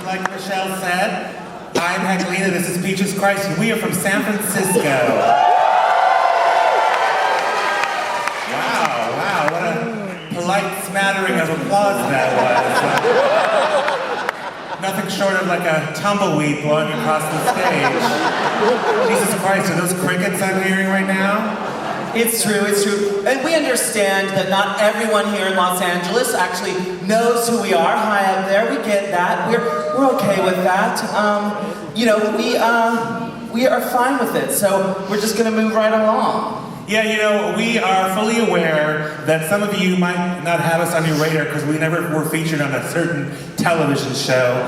Like Michelle said, I'm Heklina, this is Peaches Christ, and we are from San Francisco. Wow, what a polite smattering of applause that was. Nothing short of like a tumbleweed blowing across the stage. Jesus Christ, are those crickets I'm hearing right now? It's true. And we understand that not everyone here in Los Angeles actually knows who we are high up there. We get that. We're okay with that. We are fine with it. So we're just gonna move right along. Yeah, we are fully aware that some of you might not have us on your radar because we never were featured on a certain television show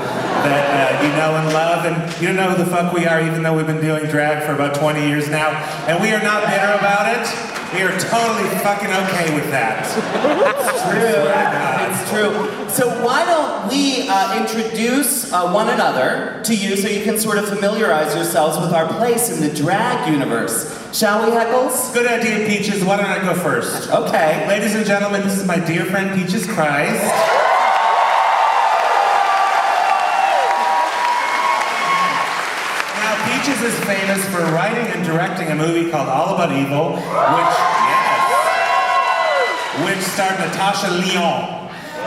that you know and love, and you don't know who the fuck we are even though we've been doing drag for about 20 years now, and we are not bitter about it. We are totally fucking okay with that. It's true. So why don't we introduce one another to you so you can sort of familiarize yourselves with our place in the drag universe. Shall we, Heckles? Good idea, Peaches. Why don't I go first? Okay. Ladies and gentlemen, this is my dear friend Peaches Christ. Now, Peaches is famous for writing and directing a movie called All About Evil, which starred Natasha Lyonne.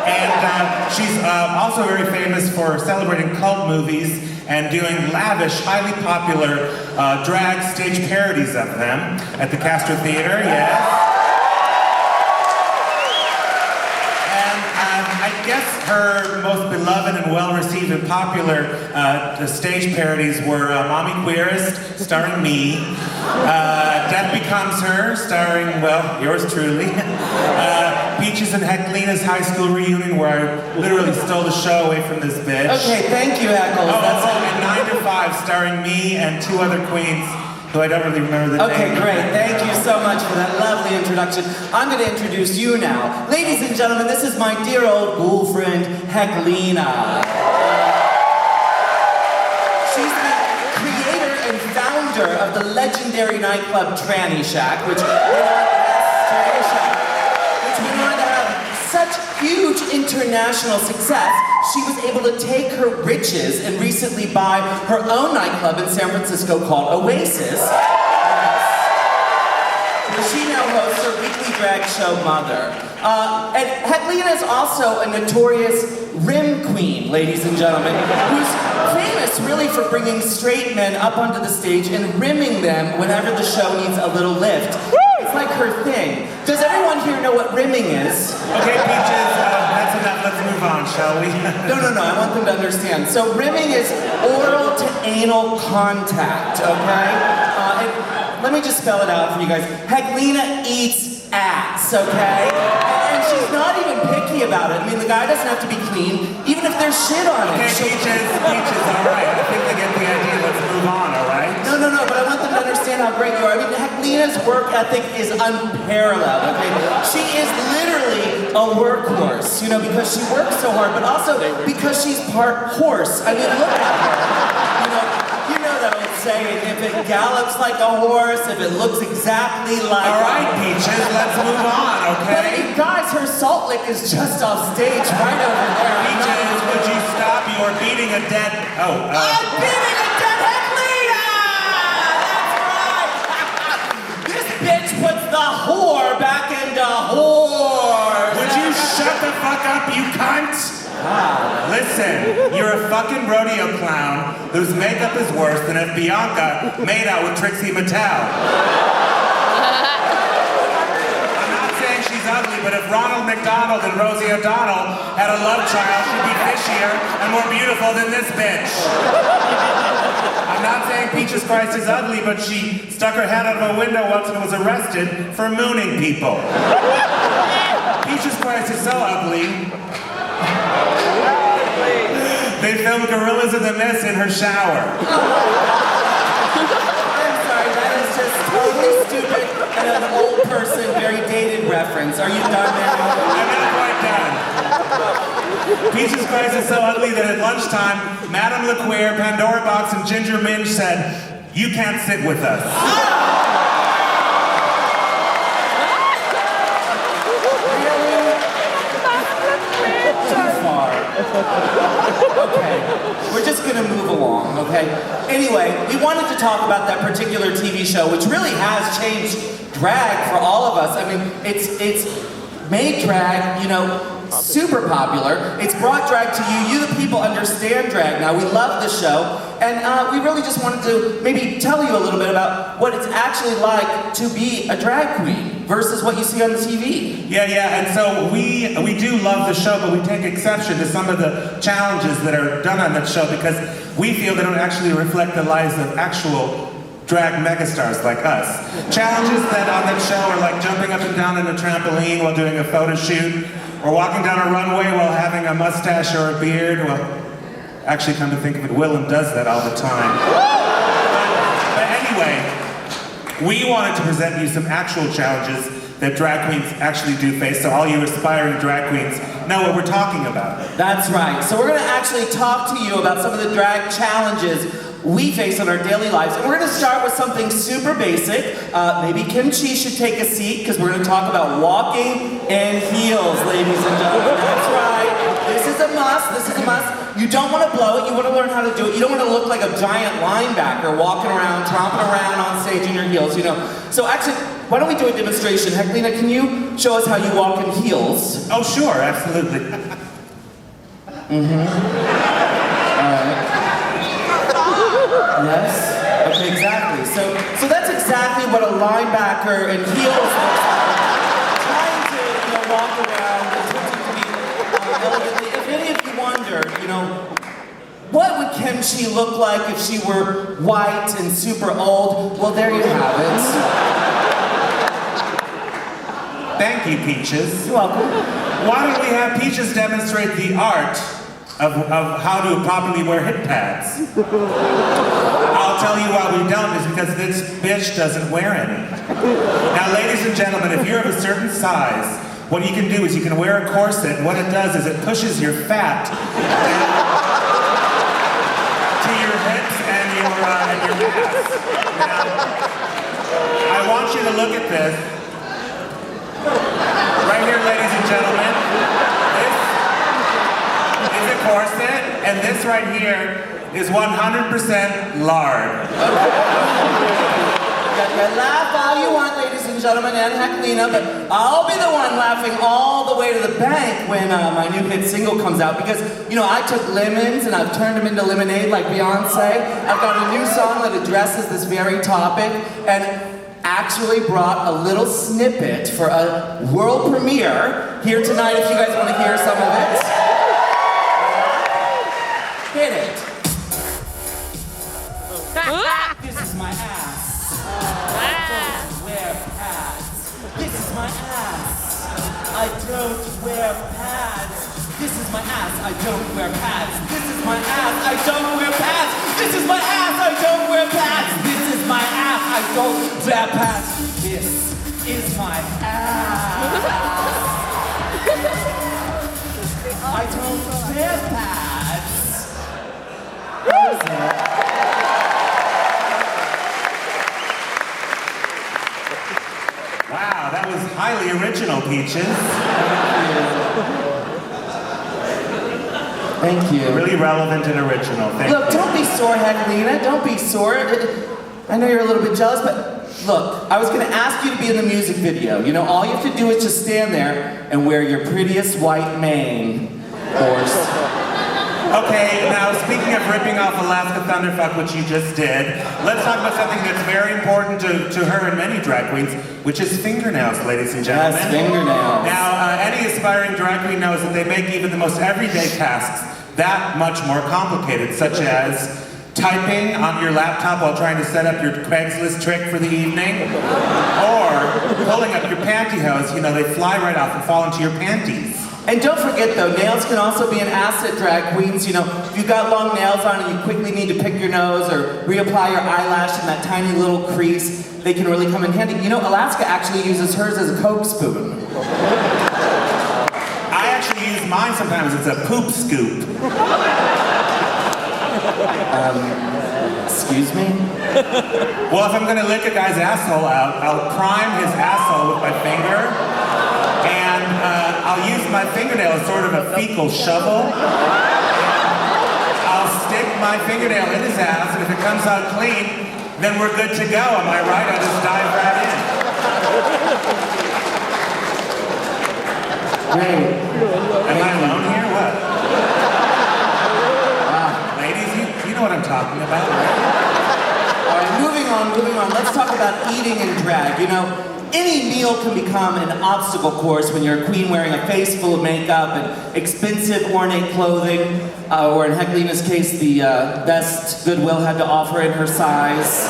And she's also very famous for celebrating cult movies and doing lavish, highly popular drag stage parodies of them at the Castro Theater, yes. And I guess her most beloved and well-received and popular stage parodies were Mommy Queerest, starring me, Death Becomes Her, starring, well, yours truly, Peaches and Heklina's high school reunion, where I literally stole the show away from this bitch. Okay, thank you, Heckles. And 9 to 5, starring me and 2 other queens, who I don't really remember the name. Okay, great. Thank you so much for that lovely introduction. I'm going to introduce you now. Ladies and gentlemen, this is my dear old ghoul friend, Heklina. She's the creator and founder of the legendary nightclub Tranny Shack, which went on to have such huge international success, she was able to take her riches and recently buy her own nightclub in San Francisco called Oasis, where she now hosts her weekly drag show, Mother. And Heklina is also a notorious rim queen, ladies and gentlemen, who's famous really for bringing straight men up onto the stage and rimming them whenever the show needs a little lift. It's like her thing. Does everyone here know what rimming is? Okay, Peaches, that's enough. Let's move on, shall we? No. I want them to understand. So rimming is oral to anal contact, okay? And let me just spell it out for you guys. Heklina eats ass, okay? And she's not even picky about it. I mean, the guy doesn't have to be clean, even if there's shit on it. Okay, Peaches, all right. I think they get the idea. Let's move on, all right? No, but I want them to understand how great you are. I mean, Heklina's work ethic is unparalleled, okay? She is literally a workhorse, because she works so hard, but also because she's part horse. I mean, look at her. You know that old saying, if it gallops like a horse, if it looks exactly like... All right, Peaches, let's move on, okay? But guys, her salt lick is just off stage right over there. Peaches, would you stop? You are beating a dead... I'm beating a dead Heklina! That's right! This bitch puts the whore back into whore! Would you shut the fuck up, you cunt? Listen, you're a fucking rodeo clown whose makeup is worse than if Bianca made out with Trixie Mattel. I'm not saying she's ugly, but if Ronald McDonald and Rosie O'Donnell had a love child, she'd be fishier and more beautiful than this bitch. I'm not saying Peaches Christ is ugly, but she stuck her head out of a window once and was arrested for mooning people. Peaches Christ is so ugly. They filmed Gorillas in the Mist in her shower. I'm sorry, that is just totally stupid and an old person, very dated reference. Are you done now? I'm not quite done. Peaches Christ is so ugly that at lunchtime, Madame LeQueer, Pandora Box, and Ginger Minge said, "You can't sit with us." Okay. We're just gonna move along, okay? Anyway, we wanted to talk about that particular TV show, which really has changed drag for all of us. I mean, it's made drag, you know, super popular. It's brought drag to you. You, the people, understand drag now. We love the show. And we really just wanted to maybe tell you a little bit about what it's actually like to be a drag queen versus what you see on the TV. Yeah, and so we do love the show, but we take exception to some of the challenges that are done on that show because we feel they don't actually reflect the lives of actual drag megastars like us. Challenges that on that show are like jumping up and down in a trampoline while doing a photo shoot, or walking down a runway while having a mustache or a beard. Well, actually, come to think of it, Willem does that all the time. But anyway, we wanted to present you some actual challenges that drag queens actually do face, so all you aspiring drag queens know what we're talking about. That's right. So we're going to actually talk to you about some of the drag challenges we face in our daily lives. And we're going to start with something super basic. Maybe Kimchi should take a seat because we're going to talk about walking in heels, ladies and gentlemen. That's right. This is a must. This is a must. You don't want to blow it. You want to learn how to do it. You don't want to look like a giant linebacker walking around, tromping around on stage in your heels, you know. So actually, why don't we do a demonstration? Heklina, can you show us how you walk in heels? Oh, sure, absolutely. Yes? Okay, exactly. So that's exactly what a linebacker in heels looks like. Trying to, you know, walk around, attempting to be elegantly. If any of you wondered, you know, what would Kimchi look like if she were white and super old? Well, there you have it. Thank you, Peaches. You're welcome. Why don't we have Peaches demonstrate the art of how to properly wear hip pads? I'll tell you why we don't, is because this bitch doesn't wear any. Now, ladies and gentlemen, if you're of a certain size, what you can do is you can wear a corset, and what it does is it pushes your fat to your hips and your ass. Now, I want you to look at this. Right here, ladies and gentlemen, this is a corset, and this right here is 100% lard. You laugh all you want, ladies and gentlemen, and Heklina, but I'll be the one laughing all the way to the bank when my new hit single comes out because, you know, I took lemons and I've turned them into lemonade like Beyonce. I've got a new song that addresses this very topic, and actually brought a little snippet for a world premiere here tonight if you guys want to hear some of it. Hit it. This is my ass. I don't wear pads. This is my ass. I don't wear pads. This is my ass. I don't wear pads. This is my ass. I don't wear pads. This is my ass. I don't wear pads. This is my ass. I don't wear pads. This is my ass. I don't wear pads. Wow, that was highly original, Peaches. Thank you. Really relevant and original. Thank Look, you. don't be sore, Heklina. Don't be sore. I know you're a little bit jealous, but look, I was going to ask you to be in the music video. You know, all you have to do is just stand there and wear your prettiest white mane, horse. Okay, now speaking of ripping off Alaska Thunderfuck, which you just did, let's talk about something that's very important to her and many drag queens, which is fingernails, ladies and gentlemen. Yes, fingernails. Now, any aspiring drag queen knows that they make even the most everyday tasks that much more complicated, such as typing on your laptop while trying to set up your Craigslist trick for the evening, or pulling up your pantyhose. You know, they fly right off and fall into your panties. And don't forget though, nails can also be an asset, drag queens. You know, if you've got long nails on and you quickly need to pick your nose or reapply your eyelash in that tiny little crease, they can really come in handy. You know, Alaska actually uses hers as a Coke spoon. I actually use mine sometimes. It's a poop scoop. Excuse me? Well, if I'm gonna lick a guy's asshole out, I'll prime his asshole with my finger, and I'll use my fingernail as sort of a fecal shovel. I'll my fingernail in his ass, and if it comes out clean, then we're good to go. Am I right? I'll just dive right in. Great. Am I alone here? What? Ladies, you know what I'm talking about, right? All right, moving on. Let's talk about eating and drag. You know, any meal can become an obstacle course when you're a queen wearing a face full of makeup and expensive ornate clothing, or in Heklina's case, the best Goodwill had to offer in her size.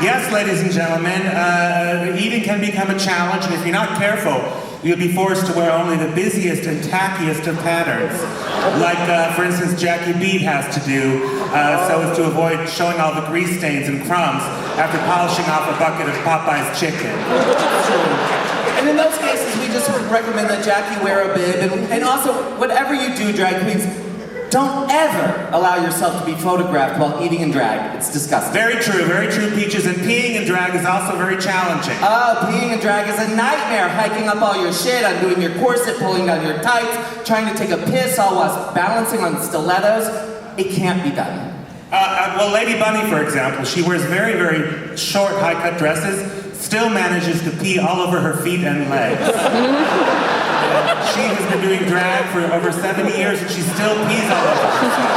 Yes, ladies and gentlemen, eating can become a challenge, and if you're not careful, you'll be forced to wear only the busiest and tackiest of patterns. Like, for instance, Jackie Beat has to do, so as to avoid showing all the grease stains and crumbs after polishing off a bucket of Popeye's chicken. And in those cases, we just recommend that Jackie wear a bib, and also, whatever you do, drag queens, don't ever allow yourself to be photographed while eating in drag. It's disgusting. Very true, Peaches. And peeing in drag is also very challenging. Peeing in drag is a nightmare. Hiking up all your shit, undoing your corset, pulling down your tights, trying to take a piss all while balancing on stilettos. It can't be done. Well, Lady Bunny, for example, she wears very, very short, high-cut dresses, still manages to pee all over her feet and legs. She has been doing drag for over 70 years and she still pees all over herself.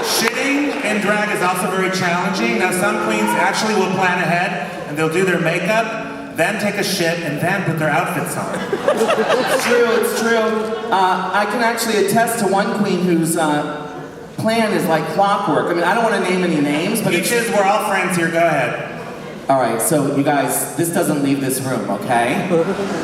Shitting in drag is also very challenging. Now, some queens actually will plan ahead and they'll do their makeup, then take a shit, and then put their outfits on. It's true. I can actually attest to one queen whose plan is like clockwork. I mean, I don't want to name any names, but Peaches, we're all friends here. Go ahead. All right, so you guys, this doesn't leave this room, okay?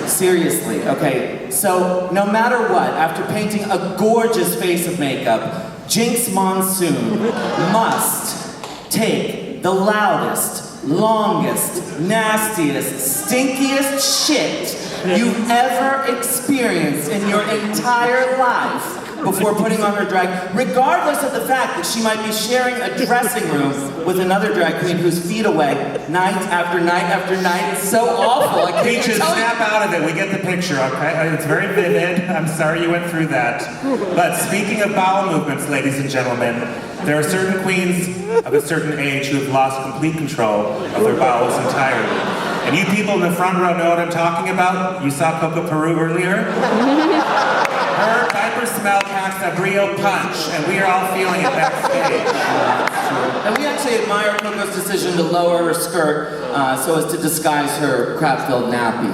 Seriously, okay? So, no matter what, after painting a gorgeous face of makeup, Jinx Monsoon must take the loudest, longest, nastiest, stinkiest shit you've ever experienced in your entire life before putting on her drag, regardless of the fact that she might be sharing a dressing room with another drag queen who's feet away, night after night after night. It's so awful. I can't Peaches, even tell you. snap out of it. We get the picture, okay? It's very vivid. I'm sorry you went through that. But speaking of bowel movements, ladies and gentlemen, there are certain queens of a certain age who have lost complete control of their bowels entirely. And you people in the front row know what I'm talking about. You saw Coco Peru earlier. Her diaper smell packs a real punch, and we are all feeling it backstage. And we actually admire Coco's decision to lower her skirt so as to disguise her crap-filled nappy.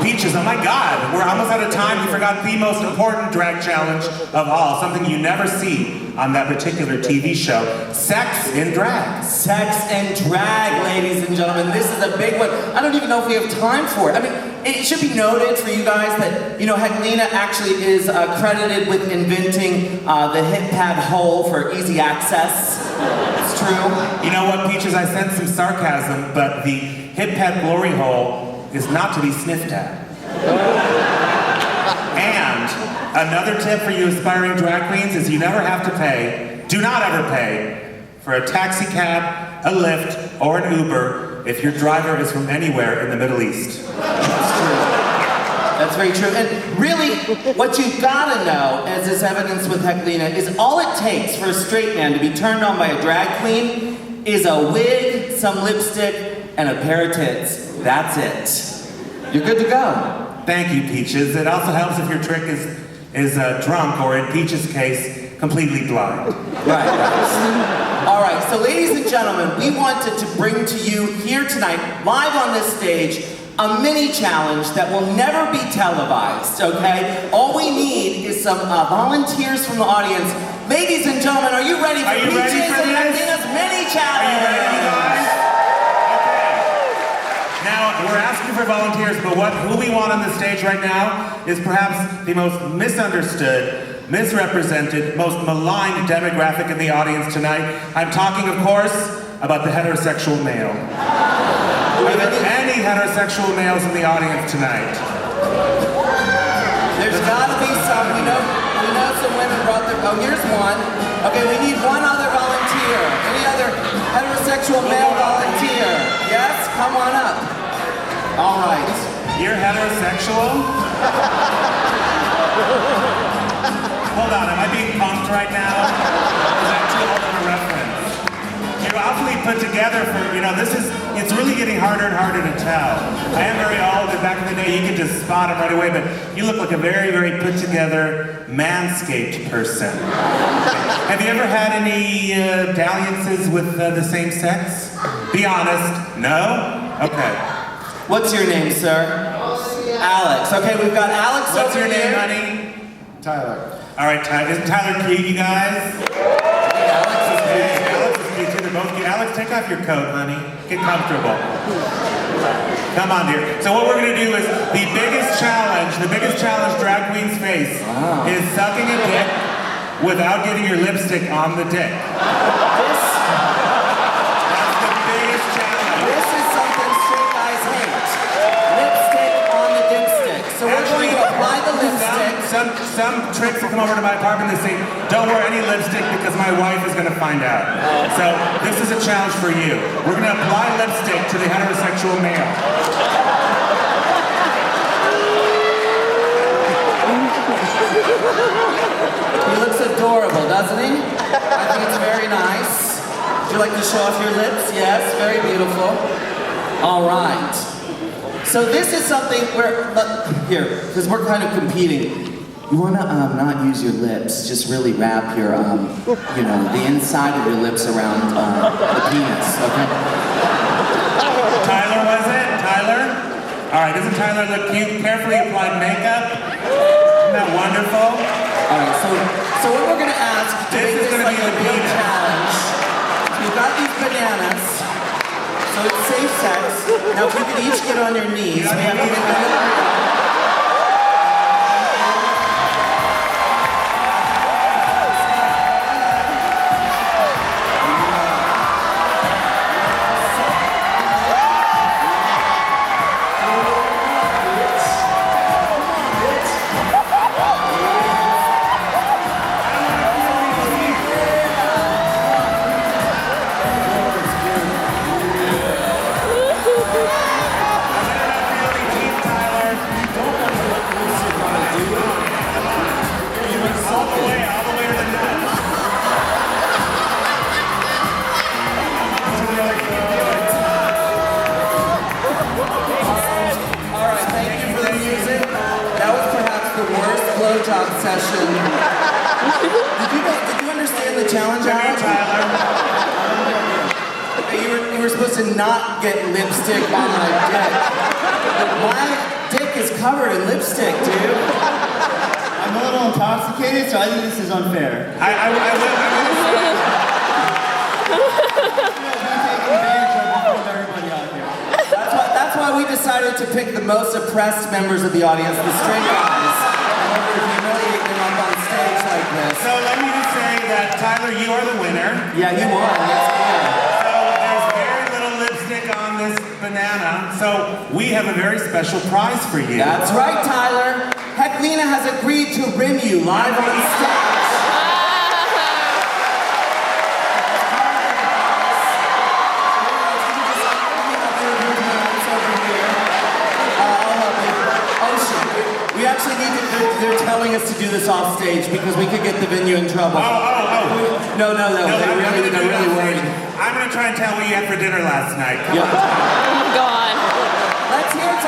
Peaches, oh my God, we're almost out of time. You forgot the most important drag challenge of all, something you never see on that particular TV show, sex in drag. Sex and drag, ladies and gentlemen. This is a big one. I don't even know if we have time for it. I mean, it should be noted for you guys that, you know, Heklina actually is credited with inventing the hip pad hole for easy access. It's true. You know what, Peaches, I sense some sarcasm, but the hip pad glory hole is not to be sniffed at. And another tip for you aspiring drag queens is you never have to pay, do not ever pay, for a taxi cab, a Lyft, or an Uber if your driver is from anywhere in the Middle East. That's true. That's very true. And really, what you've got to know, as is evidence with Heklina, is all it takes for a straight man to be turned on by a drag queen is a wig, some lipstick, and a pair of tits. That's it. You're good to go. Thank you, Peaches. It also helps if your trick is drunk, or in Peaches' case, completely blind. Right. All right, so ladies and gentlemen, we wanted to bring to you here tonight, live on this stage, a mini challenge that will never be televised, okay? All we need is some volunteers from the audience. Ladies and gentlemen, are you ready for Peaches and Heklina's mini challenge? Are you ready, guys? Now, we're asking for volunteers, but who we want on the stage right now is perhaps the most misunderstood, misrepresented, most maligned demographic in the audience tonight. I'm talking, of course, about the heterosexual male. Are there any heterosexual males in the audience tonight? There's gotta be some. We know some women brought their, oh, here's one. Okay, we need one other volunteer. Any other heterosexual male volunteer? Yes, come on up. All right. You're heterosexual? hold on. Am I being punked right now? Is that too old of a reference? You're awfully put together for, it's really getting harder and harder to tell. I am very old, and back in the day, you could just spot him right away, but you look like a very, very put together, manscaped person. Have you ever had any dalliances with the same sex? Be honest. No? Okay. What's your name, sir? Alex. Okay, we've got Alex What's over your name, here. honey? Tyler. All right, Tyler. Isn't Tyler cute, you guys? Alex is Hey, Alex is cute too. They're both cute. Alex, take off your coat, honey. Get comfortable. Come on, dear. So what we're gonna do is the biggest challenge drag queens face is sucking a dick without getting your lipstick on the dick. This, That's the biggest challenge. this is something straight guys hate. Lipstick on the dipstick. So we're going to apply the lipstick. Some tricks will come over to my apartment and say, don't wear any lipstick because my wife is gonna find out. So this is a challenge for you. We're gonna apply lipstick to the heterosexual male. He looks adorable, doesn't he? I think it's very nice. Would you like to show off your lips? Yes, very beautiful. All right. So this is something where, here, because we're kind of competing. You want to not use your lips, just really wrap your, the inside of your lips around the penis, okay? Tyler, was it? Tyler? All right, doesn't Tyler look cute? Carefully applied makeup. Isn't that wonderful? All right, so what we're going to ask to This make is this gonna like be a the real penis. challenge, we've got these bananas, so it's safe sex. Now if you could each get on your knees, we have to get the blowjob session. Did you understand the challenge, Alex? Tyler. You were supposed to not get lipstick on my dick. My dick is covered in lipstick, dude. I'm a little intoxicated, so I think this is unfair. I will say, Everybody out here. That's why we decided to pick the most oppressed members of the audience, the straight guys, in order to humiliate them up on stage like this. so let me just say that, Tyler, you are the winner. Yeah, you won. That's clear. So there's very little lipstick on this banana, so we have a very special prize for you. That's right, Tyler. Heklina has agreed to rim you live on stage. We actually need to, they're telling us to do this off stage because we could get the venue in trouble. No, they're really worried. I'm gonna try and tell what you had for dinner last night. Come Yeah. on. Oh, God. Let's hear it,